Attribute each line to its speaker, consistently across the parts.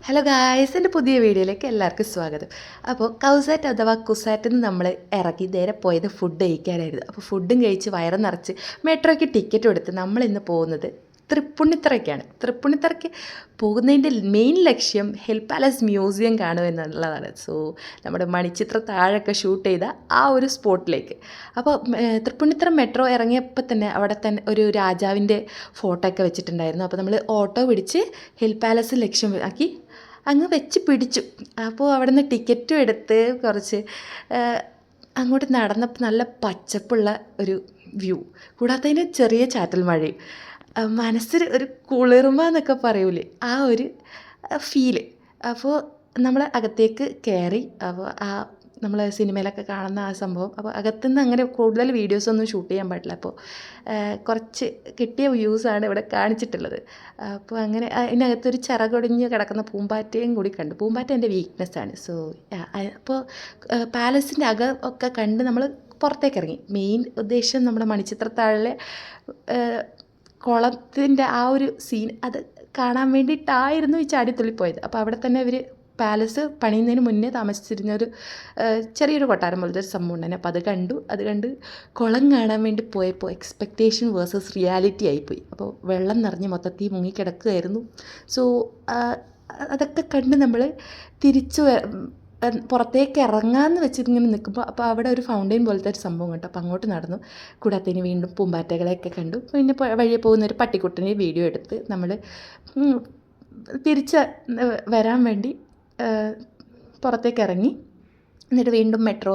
Speaker 1: Hello guys, എൻ്റെ പുതിയ വീഡിയോയിലേക്ക് എല്ലാവർക്കും സ്വാഗതം. അപ്പോൾ കൗസാറ്റ് അഥവാ കുസാറ്റിൽ നിന്ന് നമ്മൾ ഇറങ്ങി നേരെ പോയത് ഫുഡ് കഴിക്കാനായിരുന്നു. അപ്പോൾ ഫുഡും കഴിച്ച് വയറ് നിറച്ച് മെട്രോയ്ക്ക് ടിക്കറ്റ് എടുത്ത് നമ്മളിന്ന് പോകുന്നത് തൃപ്പൂണിത്തറയ്ക്കാണ്. തൃപ്പൂണിത്തറയ്ക്ക് പോകുന്നതിൻ്റെ മെയിൻ ലക്ഷ്യം ഹിൽ പാലസ് മ്യൂസിയം കാണുക എന്നുള്ളതാണ്. സോ നമ്മുടെ മണിച്ചിത്ര താഴൊക്കെ ഷൂട്ട് ചെയ്ത ആ ഒരു സ്പോട്ടിലേക്ക്. അപ്പോൾ തൃപ്പൂണിത്തറ മെട്രോ ഇറങ്ങിയപ്പോൾ തന്നെ അവിടെ തന്നെ ഒരു രാജാവിൻ്റെ ഫോട്ടോ ഒക്കെ വെച്ചിട്ടുണ്ടായിരുന്നു. അപ്പോൾ നമ്മൾ ഓട്ടോ പിടിച്ച് ഹിൽ പാലസ് ലക്ഷ്യമാക്കി അങ്ങ് വെച്ച് പിടിച്ചു. അപ്പോൾ അവിടെ നിന്ന് ടിക്കറ്റും എടുത്ത് കുറച്ച് അങ്ങോട്ട് നടന്നപ്പോൾ നല്ല പച്ചപ്പുള്ള ഒരു വ്യൂ, കൂടാത്തതിന് ചെറിയ ചാറ്റൽ മഴയും മനസ്സിൽ ഒരു കുളിർമ എന്നൊക്കെ പറയൂലേ, ആ ഒരു ഫീല്. അപ്പോൾ നമ്മൾ അകത്തേക്ക് കയറി. അപ്പോൾ നമ്മൾ സിനിമയിലൊക്കെ കാണുന്ന ആ സംഭവം. അപ്പോൾ അകത്തുനിന്ന് അങ്ങനെ കൂടുതൽ വീഡിയോസൊന്നും ഷൂട്ട് ചെയ്യാൻ പാടില്ല. അപ്പോൾ കുറച്ച് കിട്ടിയ വ്യൂസാണ് ഇവിടെ കാണിച്ചിട്ടുള്ളത്. അപ്പോൾ അങ്ങനെ അതിനകത്തൊരു ചിറകൊടിഞ്ഞ് കിടക്കുന്ന പൂമ്പാറ്റയും കൂടി കണ്ടു. പൂമ്പാറ്റ എൻ്റെ വീക്ക്നെസ്സാണ്. സോ അപ്പോൾ പാലസിൻ്റെ അകം ഒക്കെ കണ്ട് നമ്മൾ പുറത്തേക്ക് ഇറങ്ങി. മെയിൻ ഉദ്ദേശം നമ്മുടെ മണിച്ചിത്രത്താഴിലെ കുളത്തിൻ്റെ ആ ഒരു സീൻ അത് കാണാൻ വേണ്ടിയിട്ടായിരുന്നു ഈ ചാടിത്തുള്ളിപ്പോയത്. അപ്പോൾ അവിടെ തന്നെ ഇവർ പാലസ് പണിയുന്നതിന് മുന്നേ താമസിച്ചിരുന്നൊരു ചെറിയൊരു കൊട്ടാരം പോലത്തെ ഒരു സംഭവം ഉണ്ടായിരുന്നു. അപ്പോൾ അത് കണ്ട് കുളം കാണാൻ വേണ്ടി പോയപ്പോൾ എക്സ്പെക്റ്റേഷൻ വേഴ്സസ് റിയാലിറ്റി ആയിപ്പോയി. അപ്പോൾ വെള്ളം നിറഞ്ഞ് മൊത്തത്തിൽ മുങ്ങിക്കിടക്കുകയായിരുന്നു. സോ അതൊക്കെ കണ്ട് നമ്മൾ തിരിച്ച് പുറത്തേക്ക് ഇറങ്ങാമെന്ന് വെച്ചിങ്ങനെ നിൽക്കുമ്പോൾ അപ്പോൾ അവിടെ ഒരു ഫൗണ്ടെയിൻ പോലത്തെ ഒരു സംഭവം കണ്ടു. അപ്പോൾ അങ്ങോട്ട് നടന്നു. കൂടാത്തതിന് വീണ്ടും പൂമ്പാറ്റകളെയൊക്കെ കണ്ടു. പിന്നെ വഴിയെ പോകുന്നൊരു പട്ടിക്കുട്ടനെ വീഡിയോ എടുത്ത് നമ്മൾ തിരിച്ച് വരാൻ വേണ്ടി പുറത്തേക്ക് ഇറങ്ങി. എന്നിട്ട് വീണ്ടും മെട്രോ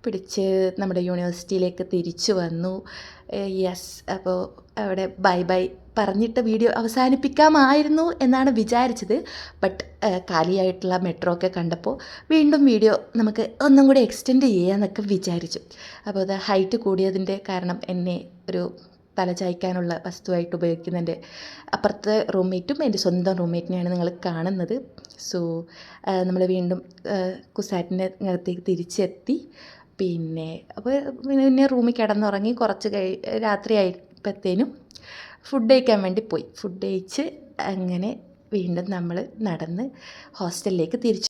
Speaker 1: പിടിച്ച് നമ്മുടെ യൂണിവേഴ്സിറ്റിയിലേക്ക് തിരിച്ചു വന്നു. യെസ്, അപ്പോൾ അവിടെ ബൈ ബൈ പറഞ്ഞിട്ട് വീഡിയോ അവസാനിപ്പിക്കാമായിരുന്നു എന്നാണ് വിചാരിച്ചത്. ബട്ട് കാലിയായിട്ടുള്ള മെട്രോ ഒക്കെ കണ്ടപ്പോൾ വീണ്ടും വീഡിയോ നമുക്ക് ഒന്നും കൂടി എക്സ്റ്റെൻഡ് ചെയ്യാമെന്നൊക്കെ വിചാരിച്ചു. അപ്പോൾ അത് ഹൈറ്റ് കൂടിയതിൻ്റെ കാരണം എന്നെ ഒരു തലചായ്ക്കാനുള്ള വസ്തുവായിട്ട് ഉപയോഗിക്കുന്നതിൻ്റെ അപ്പുറത്തെ റൂംമേറ്റും എൻ്റെ സ്വന്തം റൂംമേറ്റിനെയാണ് നിങ്ങൾ കാണുന്നത്. സോ നമ്മൾ വീണ്ടും കുസാറ്റിൻ്റെ അകത്തേക്ക് തിരിച്ചെത്തി. പിന്നെ അപ്പോൾ പിന്നെ റൂമിൽ കിടന്നുറങ്ങി. കുറച്ച് രാത്രി ആയപ്പോഴത്തേനും ഫുഡ് കഴിക്കാൻ വേണ്ടി പോയി. ഫുഡ് കഴിച്ച് അങ്ങനെ വീണ്ടും നമ്മൾ നടന്ന് ഹോസ്റ്റലിലേക്ക് തിരിച്ചു.